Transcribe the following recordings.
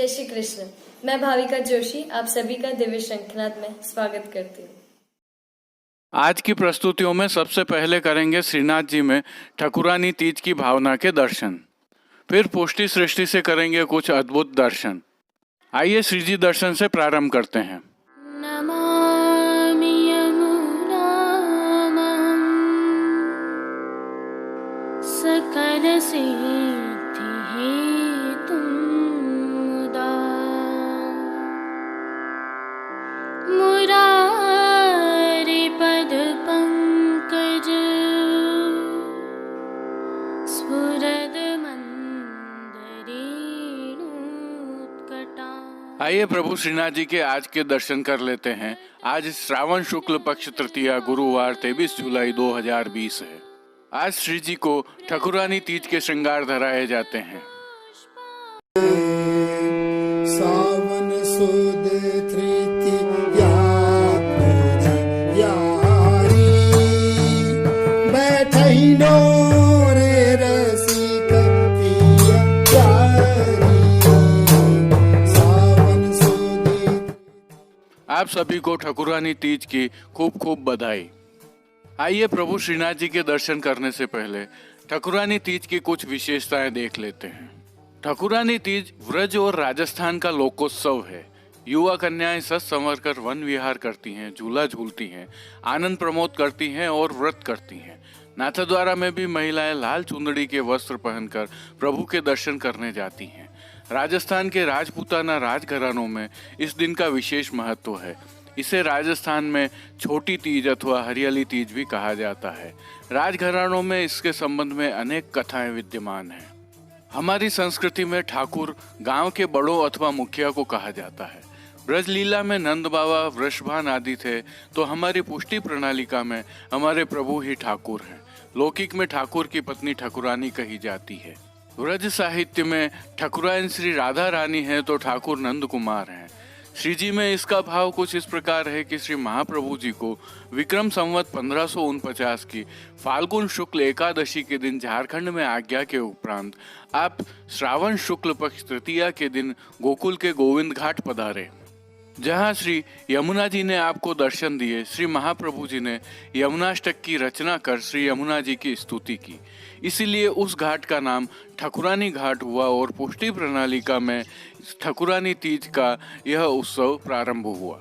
जय श्री कृष्ण। मैं भाविका जोशी आप सभी का दिव्य शंखनाद में स्वागत करती हूँ। आज की प्रस्तुतियों में सबसे पहले करेंगे श्रीनाथ जी में ठकुरानी तीज की भावना के दर्शन, फिर पुष्टि सृष्टि से करेंगे कुछ अद्भुत दर्शन। आइए श्री जी दर्शन से प्रारंभ करते हैं। नमामि यमुनामं सकल सिद्धि हेतुं मुदा मुरारि पद पंकज स्फुरद मंदरेणुत्कटा। आइए प्रभु श्रीनाथ जी के आज के दर्शन कर लेते हैं। आज श्रावण शुक्ल पक्ष तृतीया गुरुवार 23 जुलाई 2020 है। आज श्री जी को ठकुरानी तीज के श्रृंगार धराए जाते हैं। सावन सुद तृतीया यारी बैठिनो रे रसिक पिया यारी सावन सुद। आप सभी को ठकुरानी तीज की खूब खूब बधाई। आइए प्रभु श्रीनाथ जी के दर्शन करने से पहले ठकुरानी तीज की कुछ विशेषताएं देख लेते हैं। ठकुरानी तीज व्रज और राजस्थान का लोकोत्सव है। युवा कन्याएं सज संवर कर वन विहार करती हैं, झूला झूलती हैं, आनंद प्रमोद करती हैं और व्रत करती हैं। नाथद्वारा में भी महिलाएं लाल चुंदड़ी के वस्त्र पहनकर प्रभु के दर्शन करने जाती हैं। राजस्थान के राजपूताना राजघरानों में इस दिन का विशेष महत्व है। इसे राजस्थान में छोटी तीज अथवा हरियाली तीज भी कहा जाता है। राजघरानों में इसके संबंध में अनेक कथाएं विद्यमान हैं। हमारी संस्कृति में ठाकुर गांव के बड़ों अथवा मुखिया को कहा जाता है। ब्रजलीला में नंद बाबा वृषभान आदि थे, तो हमारी पुष्टि प्रणालिका में हमारे प्रभु ही ठाकुर हैं। लौकिक में ठाकुर की पत्नी ठकुरानी कही जाती है। व्रज साहित्य में ठकुराइन श्री राधा रानी है तो ठाकुर नंद कुमार हैं। श्री जी में इसका भाव कुछ इस प्रकार है कि श्री महाप्रभु जी को विक्रम संवत 1549 की फाल्गुन शुक्ल एकादशी के दिन झारखंड में आज्ञा के उपरांत आप श्रावण शुक्ल पक्ष तृतीया के दिन गोकुल के गोविंद घाट पधारे, जहां श्री यमुना जी ने आपको दर्शन दिए। श्री महाप्रभु जी ने यमुनाष्टक की रचना कर श्री यमुना जी की स्तुति की, इसीलिए उस घाट का नाम ठकुरानी घाट हुआ और पुष्टि प्रणालिका में ठकुरानी तीज का यह उत्सव प्रारंभ हुआ।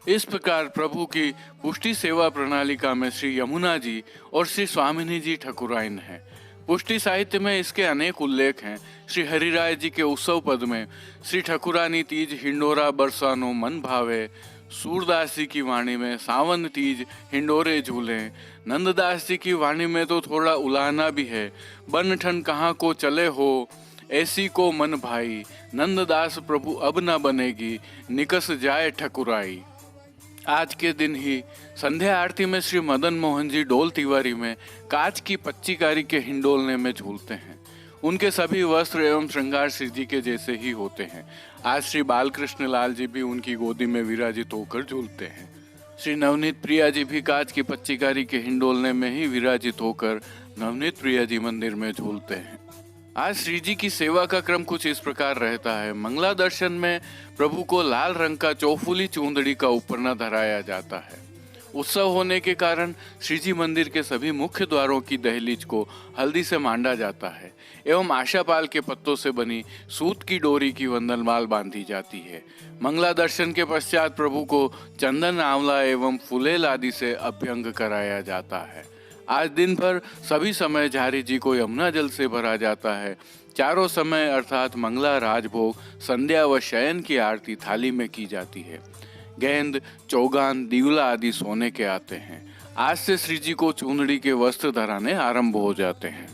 इस प्रकार प्रभु की पुष्टि सेवा प्रणालिका में श्री यमुना जी और श्री स्वामिनी जी ठकुराइन है। पुष्टि साहित्य में इसके अनेक उल्लेख हैं। श्री हरिराय जी के उत्सव पद में श्री ठकुरानी तीज हिंडोरा बरसानो मन भावे, सूरदास जी की वाणी में सावन तीज हिंडोरे झूले, नंददास जी की वाणी में तो थोड़ा उलाहना भी है। बन ठन कहाँ को चले हो ऐसी को मन भाई, नंददास प्रभु अब न बनेगी निकस जाए ठकुराई। आज के दिन ही संध्या आरती में श्री मदन मोहन जी डोल तिवारी में कांच की पच्चीकारी के हिंडोलने में झूलते हैं। उनके सभी वस्त्र एवं श्रृंगार श्री जी के जैसे ही होते हैं। आज श्री बालकृष्ण लाल जी भी उनकी गोदी में विराजित होकर झूलते हैं। श्री नवनीत प्रिया जी भी कांच की पच्चीकारी के हिंडोलने में ही विराजित होकर नवनीत प्रिया जी मंदिर में झूलते हैं। आज श्री जी की सेवा का क्रम कुछ इस प्रकार रहता है। मंगला दर्शन में प्रभु को लाल रंग का चौफुली चूंदड़ी का उपरना धराया जाता है। उत्सव होने के कारण श्री जी मंदिर के सभी मुख्य द्वारों की दहलीज को हल्दी से मांडा जाता है एवं आशापाल के पत्तों से बनी सूत की डोरी की वंदनमाल बांधी जाती है। मंगला दर्शन के पश्चात प्रभु को चंदन, आंवला एवं फुलेल आदि से अभ्यंग कराया जाता है। आज दिन भर सभी समय झारी जी को यमुना जल से भरा जाता है। चारों समय अर्थात मंगला, राजभोग, संध्या व शयन की आरती थाली में की जाती है। गेंद, चौगान, दीवला आदि सोने के आते हैं। आज से श्री जी को चूंदड़ी के वस्त्र धराने आरंभ हो जाते हैं।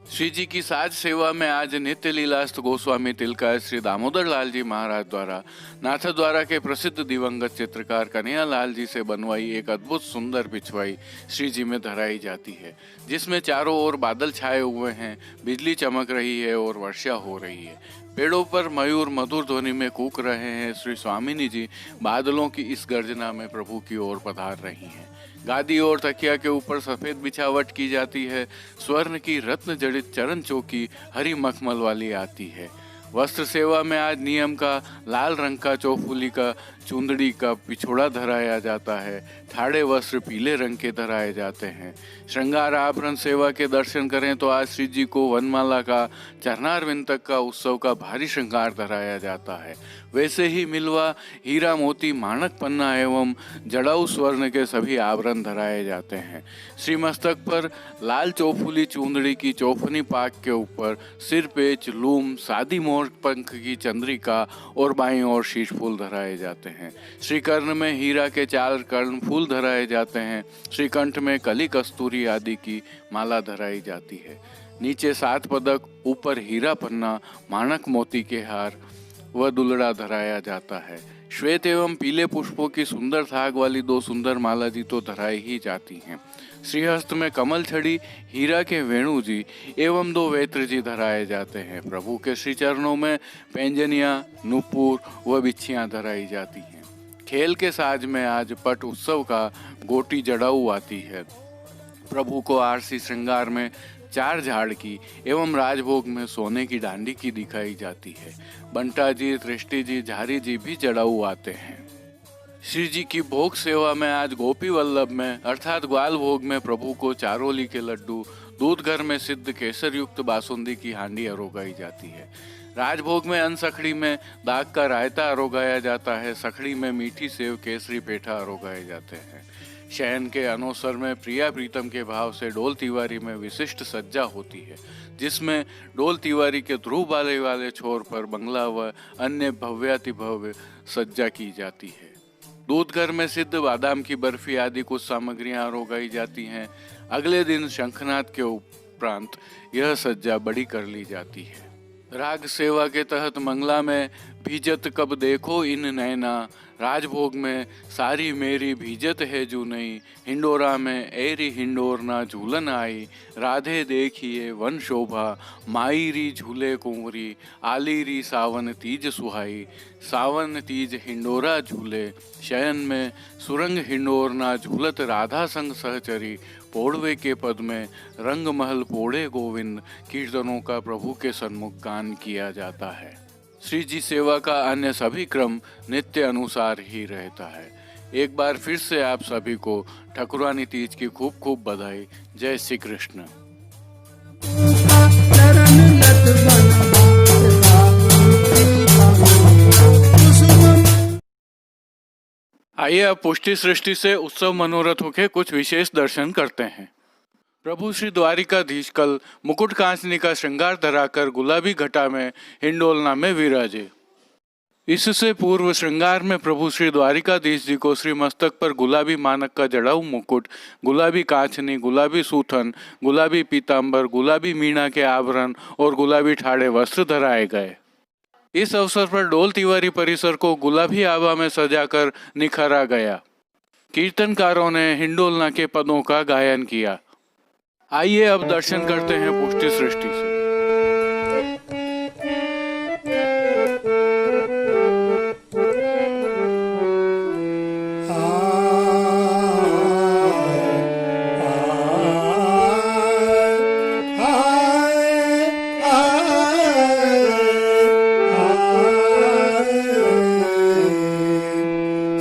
श्री जी की साज सेवा में आज नित्य लीलास्त गोस्वामी तिलकाय श्री दामोदर लाल जी महाराज द्वारा नाथद्वारा के प्रसिद्ध दिवंगत चित्रकार कन्हैया लाल जी से बनवाई एक अद्भुत सुंदर पिछवाई श्री जी में धराई जाती है, जिसमें चारों ओर बादल छाए हुए हैं, बिजली चमक रही है और वर्षा हो रही है। पेड़ों पर मयूर मधुर ध्वनि में कूक रहे हैं। श्री स्वामिनी जी बादलों की इस गर्जना में प्रभु की ओर पधार रही हैं। गादी और तकिया के ऊपर सफेद बिछावट की जाती है। स्वर्ण की रत्न जड़ित चरण चौकी हरी मखमल वाली आती है। वस्त्र सेवा में आज नियम का लाल रंग का चौफुली का चुंदड़ी का पिछोड़ा धराया जाता है। ठाड़े वस्त्र पीले रंग के धराए जाते हैं। श्रृंगार आभरण सेवा के दर्शन करें तो आज श्री जी को वनमाला का चरणारविंद तक का उत्सव का भारी श्रृंगार धराया जाता है। वैसे ही मिलवा, हीरा, मोती, माणक, पन्ना एवं जड़ाऊ स्वर्ण के सभी आभरण धराए जाते हैं। श्री मस्तक पर लाल चौफुली चुंदड़ी की चौफनी पाक के ऊपर सिर पेच, लूम, सादी मोर पंख की चंद्रिका और बाईं ओर शीश फूल धराए जाते हैं। श्री कर्ण में हीरा के 4 कर्ण फूल धराए जाते हैं। श्री कंठ में कली, कस्तूरी आदि की माला धराई जाती है। नीचे 7 पदक, ऊपर हीरा, पन्ना, माणक, मोती के हार व दुलड़ा धराया जाता है। श्वेत एवं पीले पुष्पों की सुंदर थाग वाली 2 सुंदर माला जी तो धराई ही जाती हैं। श्रीहस्त में कमल छड़ी, हीरा के वेणु जी एवं 2 वेत्र जी धराए जाते हैं। प्रभु के श्री चरणों में पैंजनियां, नुपुर व बिच्छियां धराई जाती हैं। खेल के साज में आज पट उत्सव का गोटी जड़ाऊ आती है। प्रभु को आरसी श्रृंगार में 4 झाड़ की एवं राजभोग में सोने की डांडी की दिखाई जाती है। बंटा जी, दृष्टि जी, झारी जी भी जड़ाऊ आते हैं। श्री जी की भोग सेवा में आज गोपी वल्लभ में अर्थात ग्वाल भोग में प्रभु को चारोली के लड्डू, दूध घर में सिद्ध केसर युक्त बासुंदी की हांडी अरोगाई जाती है। राजभोग में अन्न सखड़ी में दाग का रायता अरोगाया जाता है। सखड़ी में मीठी सेव, केसरी पेठा अरोगाए जाते हैं। शयन के अनोसर में प्रिया प्रीतम के भाव से डोल तिवारी में विशिष्ट सज्जा होती है, जिसमें डोल तिवारी के ध्रुव बाले वाले छोर पर बंगला व अन्य भव्यातिभव्य सज्जा की जाती है। दूध घर में सिद्ध बादाम की बर्फी आदि कुछ सामग्रियां अरोगाई जाती हैं। अगले दिन शंखनाद के उपरांत यह सज्जा बड़ी कर ली जाती है। राग सेवा के तहत मंगला में भीजत कब देखो इन नैना, राजभोग में सारी मेरी भीजत है जू नई, हिंडोरा में एरी हिंडोरना झूलन आई, राधे देखिए वन शोभा, माई री झूले कुंवरी, आली री सावन तीज सुहाई, सावन तीज हिंडोरा झूले, शयन में सुरंग हिंडोरना झूलत राधा संग सहचरी, पोड़वे के पद में रंग महल पोड़े गोविंद, कीर्तनों का प्रभु के सन्मुख गान किया जाता है। श्री जी सेवा का अन्य सभी क्रम नित्य अनुसार ही रहता है। एक बार फिर से आप सभी को ठकुरानी तीज की खूब खूब बधाई। जय श्री कृष्ण। चरण लत आइए अब पुष्टि सृष्टि से उत्सव मनोरथों के कुछ विशेष दर्शन करते हैं। प्रभु श्री द्वारिकाधीश कल मुकुट कांचनी का श्रृंगार धराकर गुलाबी घटा में हिंडोलना में विराजे। इससे पूर्व श्रृंगार में प्रभु श्री द्वारिकाधीश जी को श्री मस्तक पर गुलाबी मानक का जड़ाऊ मुकुट, गुलाबी कांचनी, गुलाबी सूथन, गुलाबी पीतांबर, गुलाबी मीना के आभरण और गुलाबी ठाड़े वस्त्र धराए गए। इस अवसर पर डोल तिवारी परिसर को गुलाबी आभा में सजाकर निखारा गया। कीर्तनकारों ने हिंडोलना के पदों का गायन किया। आइए अब दर्शन करते हैं पुष्टि सृष्टि से।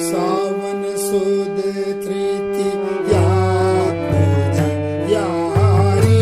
सावन सुद तृतीया यारी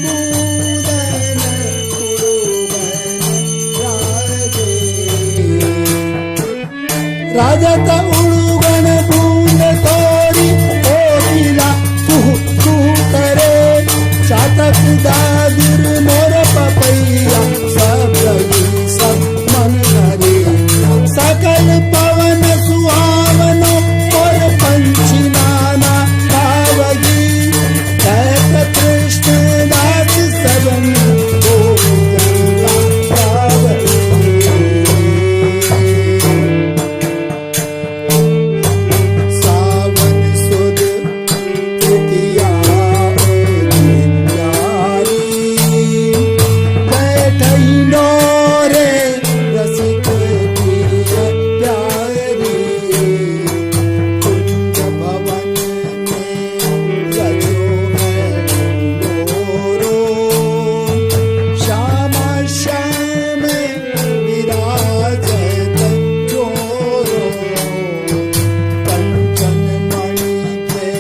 बूंदन उड़ुबन राजे राजत उड़ुबन बूंद तोरी ओकिला कुहू कुहू करे चातक दादुर मोर पपैया सब लगी सब मन करे सकल पवन सुहावनो और पंछी नाना पावगी कहत कृष्ण दास सबन गोविंदा पावगी सावन सुद तृतीया प्यारी बैठई नोरे रसिक प्रिय प्यारी कुंज भवन में रजो है मोरो श्यामा श्याम विराजत जोरो कंचन मणि के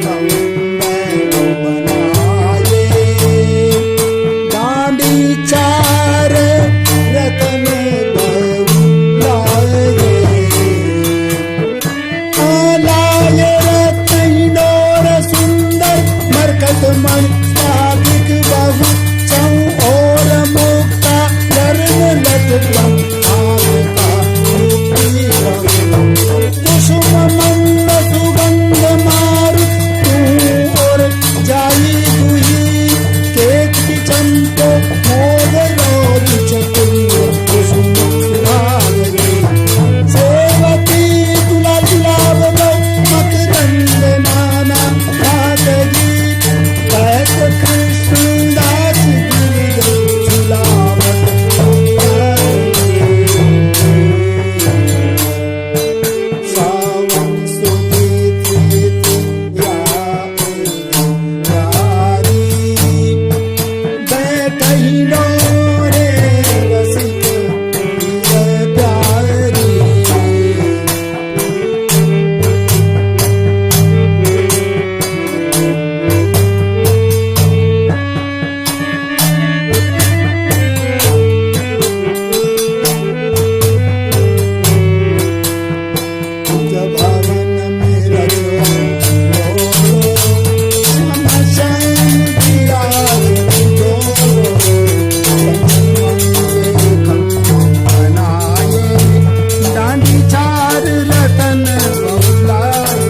कंबल बनाए डांडी चार रतन बहु लाए आलाय रत्नोर सुंदर मरकत मन साधिक बहु चौ और मुक्ता धर्म लट ब्रह्मावता मुक्ति बहु कुसुम मंद सुगंध मारु तू और जाई दुही केत की चंपो मोद रोज चतुर कुसुम सुहावनी सेवती तुला गुलाब बहु मकरंद नाना भागगी कहत कृष्ण दास गिरिधर झुलावत सावन सुदीत यारी बैठई डोरे रसिक प्रिय प्यारी जब भवन में रजो मोरो श्यामा श्याम विराज जोरो बनाए डांडी चार रतन बहुलाए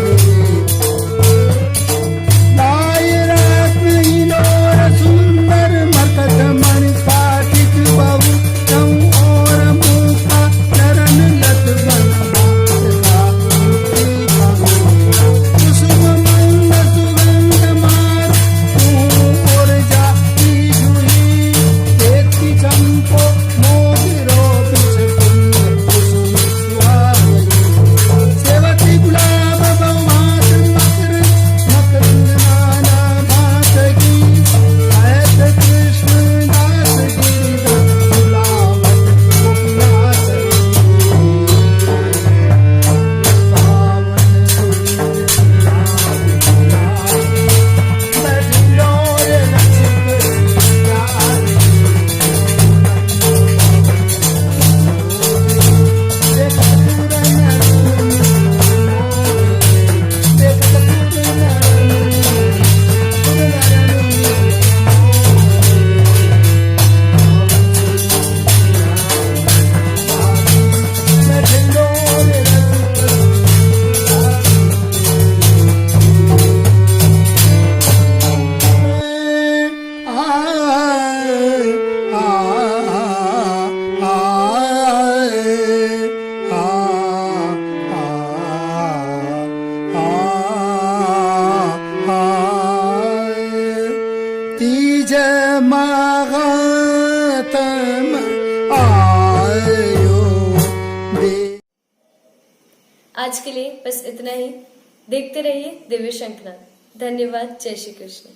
लाय रत्नोर सुंदर मरकत मणि पाटिक बहु चौ और मुक्ता चरण लत बनवा कुसुम मंद सुगंध मार तू और जाती जुही देखती चंपो मोदिरो बिछ कुंद कुसुम सुहावनी सेवती गुलाब बहुमास मकरंद नाना भातगी कहत कृष्ण दास गिरिधर झुलावत तीज मातम आयो दे। आज के लिए बस इतना ही। देखते रहिए दिव्य शंखनाद। धन्यवाद। जय श्री कृष्ण।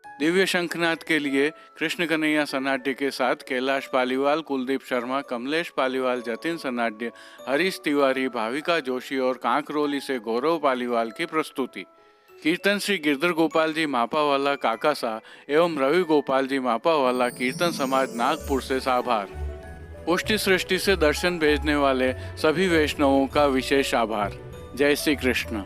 दिव्य शंखनाद के लिए कृष्ण कन्हैया सन्नाट्य के साथ कैलाश पालीवाल, कुलदीप शर्मा, कमलेश पालीवाल, जतिन सन्नाट्य, हरीश तिवारी, भाविका जोशी और कांकरोली से गौरव पालीवाल की प्रस्तुति। कीर्तन श्री गिरधर गोपाल जी मापावाला काकासा एवं रवि गोपाल जी मापावाला कीर्तन समाज नागपुर से आभार। पुष्टि सृष्टि से दर्शन भेजने वाले सभी वैष्णवों का विशेष आभार। जय श्री कृष्ण।